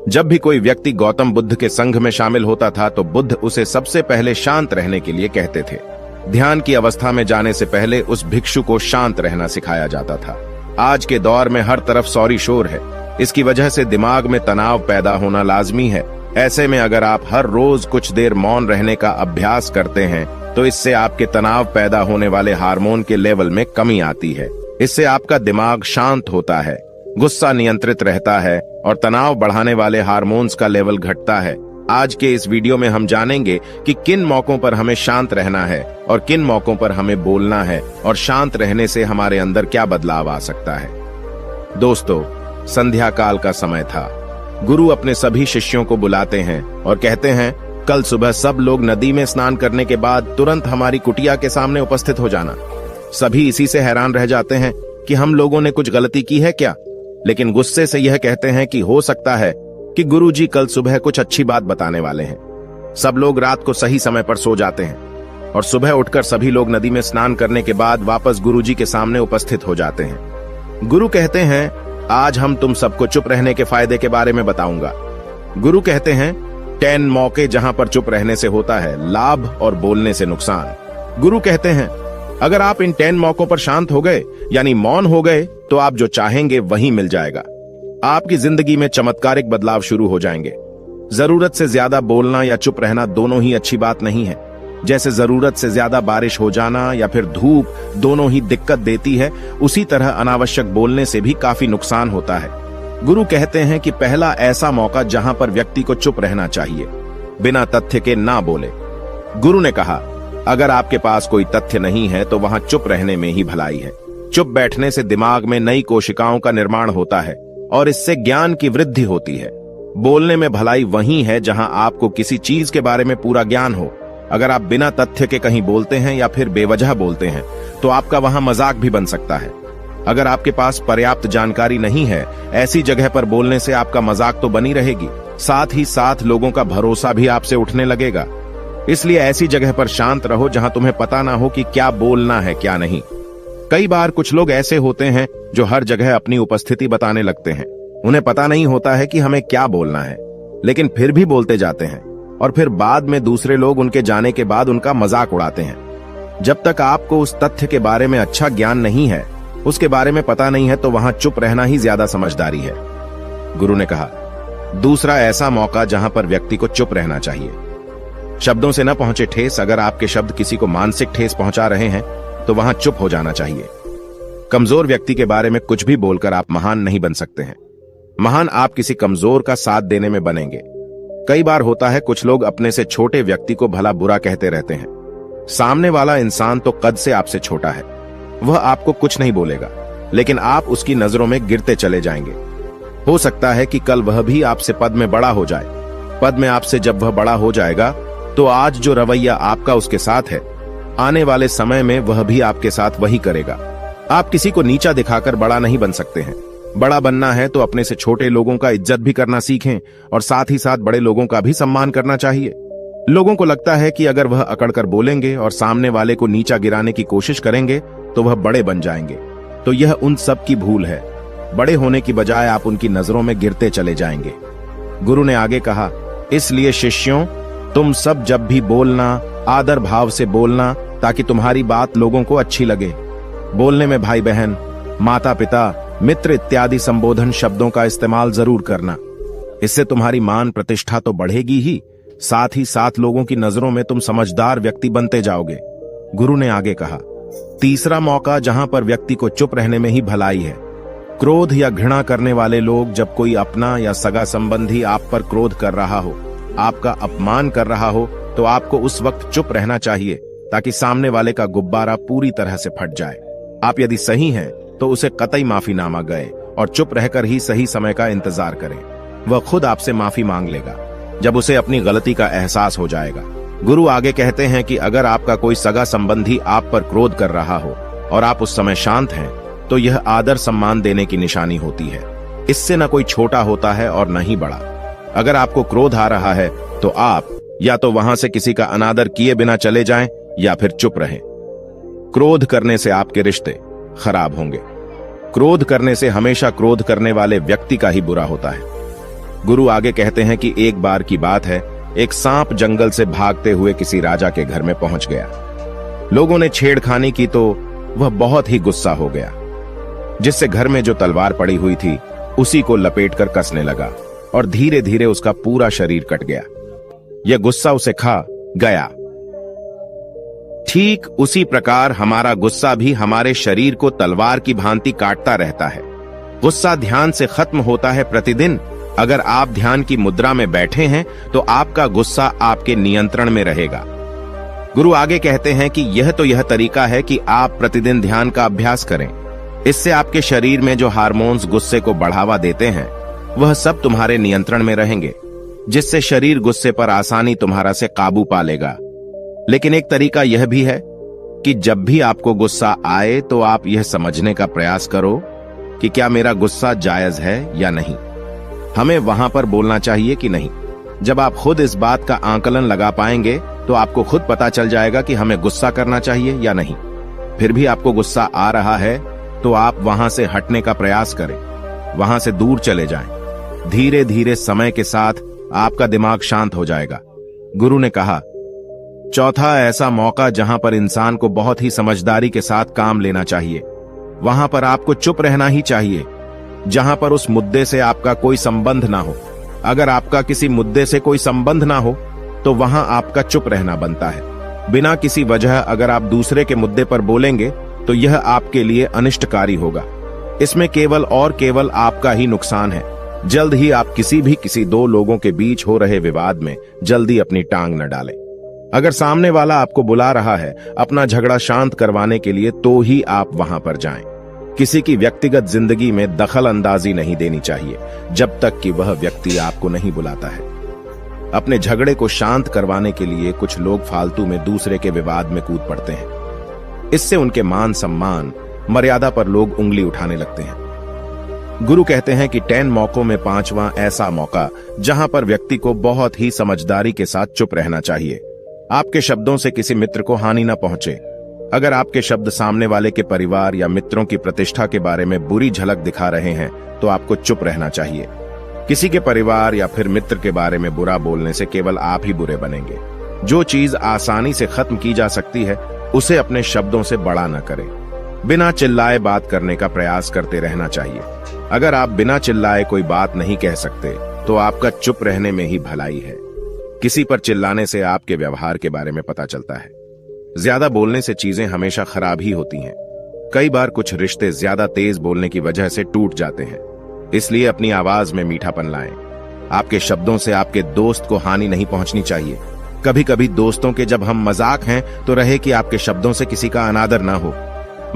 जब भी कोई व्यक्ति गौतम बुद्ध के संघ में शामिल होता था तो बुद्ध उसे सबसे पहले शांत रहने के लिए कहते थे। ध्यान की अवस्था में जाने से पहले उस भिक्षु को शांत रहना सिखाया जाता था। आज के दौर में हर तरफ सौरी शोर है। इसकी वजह से दिमाग में तनाव पैदा होना लाजमी है। ऐसे में अगर आप हर रोज कुछ देर मौन रहने का अभ्यास करते हैं तो इससे आपके तनाव पैदा होने वाले हार्मोन के लेवल में कमी आती है। इससे आपका दिमाग शांत होता है, गुस्सा नियंत्रित रहता है और तनाव बढ़ाने वाले हार्मोन्स का लेवल घटता है। आज के इस वीडियो में हम जानेंगे कि किन मौकों पर हमें शांत रहना है और किन मौकों पर हमें बोलना है और शांत रहने से हमारे अंदर क्या बदलाव आ सकता है। दोस्तों, संध्या काल का समय था। गुरु अपने सभी शिष्यों को बुलाते हैं और कहते हैं, कल सुबह सब लोग नदी में स्नान करने के बाद तुरंत हमारी कुटिया के सामने उपस्थित हो जाना। सभी इसी से हैरान रह जाते हैं कि हम लोगों ने कुछ गलती की है क्या, लेकिन गुस्से से यह कहते हैं कि हो सकता है कि गुरुजी कल सुबह कुछ अच्छी बात बताने वाले हैं। सब लोग रात को सही समय पर सो जाते हैं और सुबह उठकर सभी लोग नदी में स्नान करने के बाद वापस गुरुजी के सामने उपस्थित हो जाते हैं। गुरु कहते हैं, आज हम तुम सबको चुप रहने के फायदे के बारे में बताऊंगा। गुरु कहते हैं, 10 मौके जहां पर चुप रहने से होता है लाभ और बोलने से नुकसान। गुरु कहते हैं, अगर आप इन 10 मौकों पर शांत हो गए यानी मौन हो गए तो आप जो चाहेंगे वही मिल जाएगा। आपकी जिंदगी में चमत्कारिक बदलाव शुरू हो जाएंगे। जरूरत से ज्यादा बोलना या चुप रहना दोनों ही अच्छी बात नहीं है। जैसे जरूरत से ज्यादा बारिश हो जाना या फिर धूप दोनों ही दिक्कत देती है, उसी तरह अनावश्यक बोलने से भी काफी नुकसान होता है। गुरु कहते हैं कि पहला ऐसा मौका जहां पर व्यक्ति को चुप रहना चाहिए, बिना तथ्य के ना बोले। गुरु ने कहा, अगर आपके पास कोई तथ्य नहीं है तो वहां चुप रहने में ही भलाई है। चुप बैठने से दिमाग में नई कोशिकाओं का निर्माण होता है और इससे ज्ञान की वृद्धि होती है। बोलने में भलाई वही है जहां आपको किसी चीज के बारे में पूरा ज्ञान हो। अगर आप बिना तथ्य के कहीं बोलते हैं या फिर बेवजह बोलते हैं तो आपका वहां मजाक भी बन सकता है। अगर आपके पास पर्याप्त जानकारी नहीं है, ऐसी जगह पर बोलने से आपका मजाक तो बनी रहेगी, साथ ही साथ लोगों का भरोसा भी आपसे उठने लगेगा। इसलिए ऐसी जगह पर शांत रहो जहां तुम्हें पता ना हो कि क्या बोलना है क्या नहीं। कई बार कुछ लोग ऐसे होते हैं जो हर जगह अपनी उपस्थिति बताने लगते हैं। उन्हें पता नहीं होता है कि हमें क्या बोलना है, लेकिन फिर भी बोलते जाते हैं और फिर बाद में दूसरे लोग उनके जाने के बाद उनका मजाक उड़ाते हैं। जब तक आपको उस तथ्य के बारे में अच्छा ज्ञान नहीं है, उसके बारे में पता नहीं है, तो वहां चुप रहना ही ज्यादा समझदारी है। गुरु ने कहा, दूसरा ऐसा मौका जहां पर व्यक्ति को चुप रहना चाहिए। शब्दों से न पहुंचे ठेस। अगर आपके शब्द किसी को मानसिक ठेस पहुंचा रहे हैं तो वहां चुप हो जाना चाहिए। कमजोर व्यक्ति के बारे में कुछ भी बोलकर आप महान नहीं बन सकते हैं। महान आप किसी कमजोर का साथ देने में बनेंगे। कई बार होता है कुछ लोग अपने से छोटे व्यक्ति को भला बुरा कहते रहते हैं। सामने वाला इंसान तो कद से आपसे छोटा है, वह आपको कुछ नहीं बोलेगा, लेकिन आप उसकी नजरों में गिरते चले जाएंगे। हो सकता है कि कल वह भी आपसे पद में बड़ा हो जाए। पद में आपसे जब वह बड़ा हो जाएगा तो आज जो रवैया आपका उसके साथ है, आने वाले समय में वह भी आपके साथ वही करेगा। आप किसी को नीचा दिखाकर बड़ा नहीं बन सकते हैं। बड़ा बनना है तो अपने से छोटे लोगों का इज्जत भी करना सीखें और साथ ही साथ बड़े लोगों का भी सम्मान करना चाहिए। लोगों को लगता है कि अगर वह अकड़कर बोलेंगे और सामने वाले को नीचा गिराने की कोशिश करेंगे तो वह बड़े बन जाएंगे, तो यह उन सब की भूल है। बड़े होने की बजाय आप उनकी नजरों में गिरते चले जाएंगे। गुरु ने आगे कहा, इसलिए शिष्यों, तुम सब जब भी बोलना आदर भाव से बोलना ताकि तुम्हारी बात लोगों को अच्छी लगे। बोलने में भाई बहन, माता पिता, मित्र इत्यादि संबोधन शब्दों का इस्तेमाल जरूर करना। इससे तुम्हारी मान प्रतिष्ठा तो बढ़ेगी ही, साथ ही साथ लोगों की नजरों में तुम समझदार व्यक्ति बनते जाओगे। गुरु ने आगे कहा, तीसरा मौका जहां पर व्यक्ति को चुप रहने में ही भलाई है। क्रोध या घृणा करने वाले लोग, जब कोई अपना या सगा संबंधी आप पर क्रोध कर रहा हो, आपका अपमान कर रहा हो, तो आपको उस वक्त चुप रहना चाहिए ताकि सामने वाले का गुब्बारा पूरी तरह से फट जाए। आप यदि सही हैं तो उसे कतई माफीनामा गए और चुप रहकर ही सही समय का इंतजार करें। वह खुद आपसे माफी मांग लेगा जब उसे अपनी गलती का एहसास हो जाएगा। गुरु आगे कहते हैं कि अगर आपका कोई सगा संबंधी आप पर क्रोध कर रहा हो और आप उस समय शांत हैं, तो यह आदर सम्मान देने की निशानी होती है। इससे न कोई छोटा होता है और न ही बड़ा। अगर आपको क्रोध आ रहा है तो आप या तो वहां से किसी का अनादर किए बिना चले जाएं या फिर चुप रहें। क्रोध करने से आपके रिश्ते खराब होंगे। क्रोध करने से हमेशा क्रोध करने वाले व्यक्ति का ही बुरा होता है। गुरु आगे कहते हैं कि एक बार की बात है, एक सांप जंगल से भागते हुए किसी राजा के घर में पहुंच गया। लोगों ने छेड़खानी की तो वह बहुत ही गुस्सा हो गया, जिससे घर में जो तलवार पड़ी हुई थी उसी को लपेटकर कसने लगा और धीरे धीरे उसका पूरा शरीर कट गया। यह गुस्सा उसे खा गया। ठीक उसी प्रकार हमारा गुस्सा भी हमारे शरीर को तलवार की भांति काटता रहता है। गुस्सा ध्यान से खत्म होता है प्रतिदिन। अगर आप ध्यान की मुद्रा में बैठे हैं तो आपका गुस्सा आपके नियंत्रण में रहेगा। गुरु आगे कहते हैं कि यह तरीका है कि आप प्रतिदिन ध्यान का अभ्यास करें। इससे आपके शरीर में जो हार्मोन्स गुस्से को बढ़ावा देते हैं वह सब तुम्हारे नियंत्रण में रहेंगे, जिससे शरीर गुस्से पर आसानी तुम्हारा से काबू पा लेगा। लेकिन एक तरीका यह भी है कि जब भी आपको गुस्सा आए तो आप यह समझने का प्रयास करो कि क्या मेरा गुस्सा जायज है या नहीं। हमें वहां पर बोलना चाहिए कि नहीं। जब आप खुद इस बात का आकलन लगा पाएंगे तो आपको खुद पता चल जाएगा कि हमें गुस्सा करना चाहिए या नहीं। फिर भी आपको गुस्सा आ रहा है तो आप वहां से हटने का प्रयास करें, वहां से दूर चले जाएं। धीरे धीरे समय के साथ आपका दिमाग शांत हो जाएगा। गुरु ने कहा, चौथा ऐसा मौका जहां पर इंसान को बहुत ही समझदारी के साथ काम लेना चाहिए, वहां पर आपको चुप रहना ही चाहिए, जहां पर उस मुद्दे से आपका कोई संबंध ना हो। अगर आपका किसी मुद्दे से कोई संबंध ना हो तो वहां आपका चुप रहना बनता है। बिना किसी वजह अगर आप दूसरे के मुद्दे पर बोलेंगे तो यह आपके लिए अनिष्टकारी होगा। इसमें केवल और केवल आपका ही नुकसान है। जल्द ही आप किसी दो लोगों के बीच हो रहे विवाद में जल्दी अपनी टांग न डालें। अगर सामने वाला आपको बुला रहा है अपना झगड़ा शांत करवाने के लिए तो ही आप वहां पर जाएं। किसी की व्यक्तिगत जिंदगी में दखल अंदाजी नहीं देनी चाहिए जब तक कि वह व्यक्ति आपको नहीं बुलाता है। अपने झगड़े को शांत करवाने के लिए कुछ लोग फालतू में दूसरे के विवाद में कूद पड़ते हैं। इससे उनके मान सम्मान मर्यादा पर लोग उंगली उठाने लगते हैं। गुरु कहते हैं कि 10 मौकों में 5वां ऐसा मौका जहां पर व्यक्ति को बहुत ही समझदारी के साथ चुप रहना चाहिए। आपके शब्दों से किसी मित्र को हानि न पहुंचे। अगर आपके शब्द सामने वाले के परिवार या मित्रों की प्रतिष्ठा के बारे में बुरी झलक दिखा रहे हैं तो आपको चुप रहना चाहिए। किसी के परिवार या फिर मित्र के बारे में बुरा बोलने से केवल आप ही बुरे बनेंगे। जो चीज आसानी से खत्म की जा सकती है उसे अपने शब्दों से बड़ा न करें। बिना चिल्लाए बात करने का प्रयास करते रहना चाहिए। अगर आप बिना चिल्लाए कोई बात नहीं कह सकते तो आपका चुप रहने में ही भलाई है। किसी पर चिल्लाने से आपके व्यवहार के बारे में पता चलता है। ज्यादा बोलने से चीजें हमेशा खराब ही होती हैं। कई बार कुछ रिश्ते ज्यादा तेज बोलने की वजह से टूट जाते हैं। इसलिए अपनी आवाज में मीठापन लाएं। आपके शब्दों से आपके दोस्त को हानि नहीं पहुंचनी चाहिए। कभी कभी दोस्तों के जब हम मजाक हैं तो रहे कि आपके शब्दों से किसी का अनादर ना हो।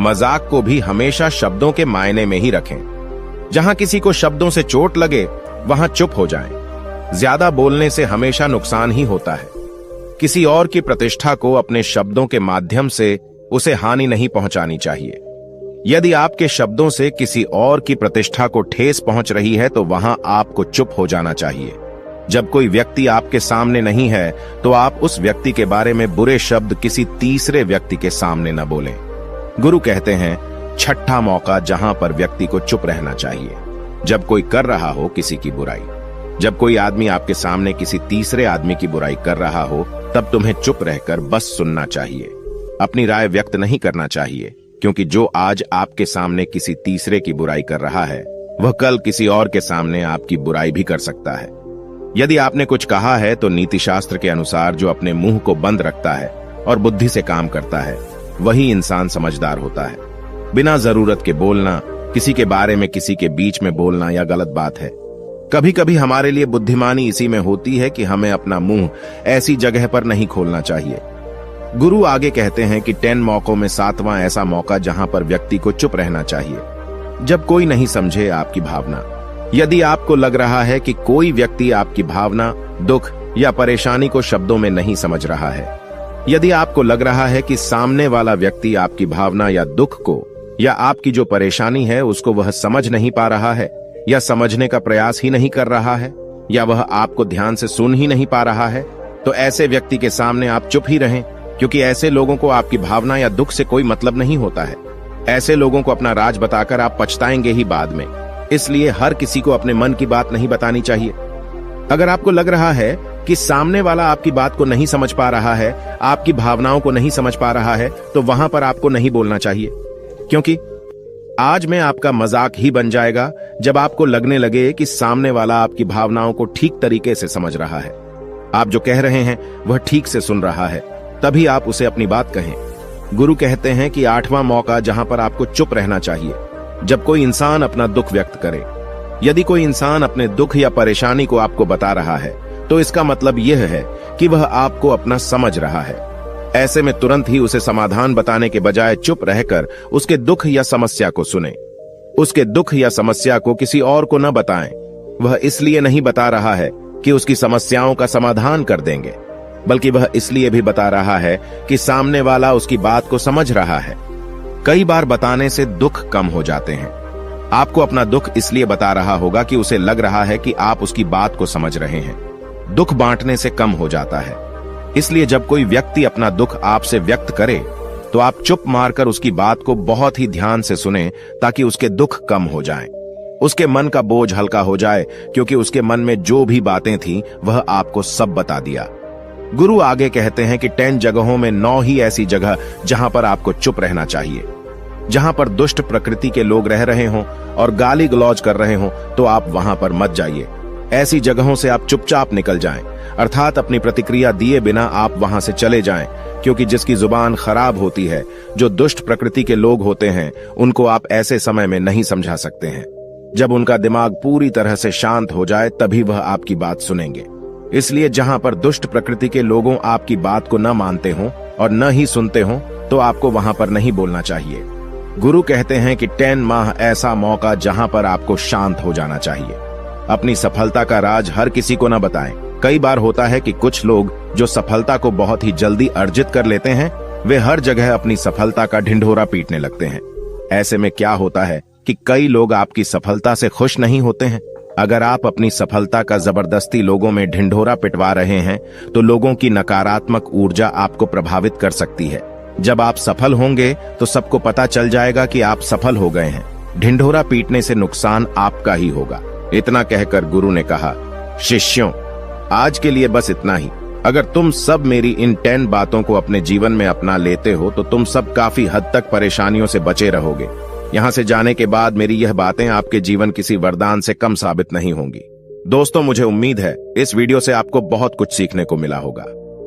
मजाक को भी हमेशा शब्दों के मायने में ही रखें। जहां किसी को शब्दों से चोट लगे वहां चुप हो जाएं। ज्यादा बोलने से हमेशा नुकसान ही होता है। किसी और की प्रतिष्ठा को अपने शब्दों के माध्यम से उसे हानि नहीं पहुंचानी चाहिए। यदि आपके शब्दों से किसी और की प्रतिष्ठा को ठेस पहुंच रही है तो वहां आपको चुप हो जाना चाहिए। जब कोई व्यक्ति आपके सामने नहीं है तो आप उस व्यक्ति के बारे में बुरे शब्द किसी तीसरे व्यक्ति के सामने न बोलें। गुरु कहते हैं, छठा मौका जहां पर व्यक्ति को चुप रहना चाहिए, जब कोई कर रहा हो किसी की बुराई। जब कोई आदमी आपके सामने किसी तीसरे आदमी की बुराई कर रहा हो तब तुम्हें चुप रहकर बस सुनना चाहिए। अपनी राय व्यक्त नहीं करना चाहिए, क्योंकि जो आज आपके सामने किसी तीसरे की बुराई कर रहा है वह कल किसी और के सामने आपकी बुराई भी कर सकता है। यदि आपने कुछ कहा है तो नीति शास्त्र के अनुसार जो अपने मुंह को बंद रखता है और बुद्धि से काम करता है वही इंसान समझदार होता है। बिना जरूरत के बोलना, किसी के बारे में किसी के बीच में बोलना यह गलत बात है। कभी कभी हमारे लिए बुद्धिमानी इसी में होती है कि हमें अपना मुंह ऐसी जगह पर नहीं खोलना चाहिए। गुरु आगे कहते हैं कि 10 मौकों में 7वां ऐसा मौका जहां पर व्यक्ति को चुप रहना चाहिए, जब कोई नहीं समझे आपकी भावना। यदि आपको लग रहा है कि कोई व्यक्ति आपकी भावना, दुख या परेशानी को शब्दों में नहीं समझ रहा है, यदि आपको लग रहा है कि सामने वाला व्यक्ति आपकी भावना या दुख को या आपकी जो परेशानी है उसको वह समझ नहीं पा रहा है या समझने का प्रयास ही नहीं कर रहा है या वह आपको ध्यान से सुन ही नहीं पा रहा है, तो ऐसे व्यक्ति के सामने आप चुप ही रहें, क्योंकि ऐसे लोगों को आपकी भावना या दुख से कोई मतलब नहीं होता है। ऐसे लोगों को अपना राज बताकर आप पछताएंगे ही बाद में। इसलिए हर किसी को अपने मन की बात नहीं बतानी चाहिए। अगर आपको लग रहा है कि सामने वाला आपकी बात को नहीं समझ पा रहा है, आपकी भावनाओं को नहीं समझ पा रहा है, तो वहां पर आपको नहीं बोलना चाहिए, क्योंकि आज में आपका मजाक ही बन जाएगा जब आपको लगने लगे कि सामने वाला आपकी भावनाओं को ठीक तरीके से समझ रहा है, आप जो कह रहे हैं वह ठीक से सुन रहा है, तभी आप उसे अपनी बात कहें। गुरु कहते हैं कि 8वां मौका जहां पर आपको चुप रहना चाहिए, जब कोई इंसान अपना दुख व्यक्त करे। यदि कोई इंसान अपने दुख या परेशानी को आपको बता रहा है, तो इसका मतलब यह है कि वह आपको अपना समझ रहा है। ऐसे में तुरंत ही उसे समाधान बताने के बजाय चुप रहकर उसके दुख या समस्या को सुने। उसके दुख या समस्या को किसी और को न बताएं। वह इसलिए नहीं बता रहा है कि उसकी समस्याओं का समाधान कर देंगे, बल्कि वह इसलिए भी बता रहा है कि सामने वाला उसकी बात को समझ रहा है। कई बार बताने से दुख कम हो जाते हैं। आपको अपना दुख इसलिए बता रहा होगा कि उसे लग रहा है कि आप उसकी बात को समझ रहे हैं। दुख बांटने से कम हो जाता है। इसलिए जब कोई व्यक्ति अपना दुख आपसे व्यक्त करे, तो आप चुप मारकर उसकी बात को बहुत ही ध्यान से सुनें, ताकि उसके दुख कम हो जाएं। उसके मन का बोझ हल्का हो जाए, क्योंकि उसके मन में जो भी बातें थीं वह आपको सब बता दिया। गुरु आगे कहते हैं कि 10 जगहों में 9 ही ऐसी जगह जहां पर आपको चुप रहना चाहिए। जहां पर दुष्ट प्रकृति के लोग रह रहे हों और गाली गलौज कर रहे हों, तो आप वहां पर मत जाइए। ऐसी जगहों से आप चुपचाप निकल जाएं, अर्थात अपनी प्रतिक्रिया दिए बिना आप वहां से चले जाएं, क्योंकि जिसकी जुबान खराब होती है, जो दुष्ट प्रकृति के लोग होते हैं, उनको आप ऐसे समय में नहीं समझा सकते हैं। जब उनका दिमाग पूरी तरह से शांत हो जाए, तभी वह आपकी बात सुनेंगे। इसलिए जहां पर दुष्ट प्रकृति के लोगों आपकी बात को न मानते हों और न ही सुनते हों, तो आपको वहां पर नहीं बोलना चाहिए। गुरु कहते हैं कि 10 माह ऐसा मौका जहां पर आपको शांत हो जाना चाहिए। अपनी सफलता का राज हर किसी को न बताएं। कई बार होता है कि कुछ लोग जो सफलता को बहुत ही जल्दी अर्जित कर लेते हैं, वे हर जगह अपनी सफलता का ढिंढोरा पीटने लगते हैं। ऐसे में क्या होता है कि कई लोग आपकी सफलता से खुश नहीं होते हैं। अगर आप अपनी सफलता का जबरदस्ती लोगों में ढिंढोरा पिटवा रहे हैं, तो लोगों की नकारात्मक ऊर्जा आपको प्रभावित कर सकती है। जब आप सफल होंगे तो सबको पता चल जाएगा कि आप सफल हो गए हैं। ढिंढोरा पीटने से नुकसान आपका ही होगा। इतना कहकर गुरु ने कहा, शिष्यों, आज के लिए बस इतना ही। अगर तुम सब मेरी इन 10 बातों को अपने जीवन में अपना लेते हो, तो तुम सब काफी हद तक परेशानियों से बचे रहोगे। यहाँ से जाने के बाद मेरी यह बातें आपके जीवन किसी वरदान से कम साबित नहीं होंगी। दोस्तों, मुझे उम्मीद है इस वीडियो से आपको बहुत कुछ सीखने को मिला होगा।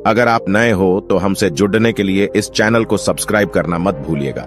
अगर आप नए हो तो हमसे जुड़ने के लिए इस चैनल को सब्सक्राइब करना मत भूलिएगा।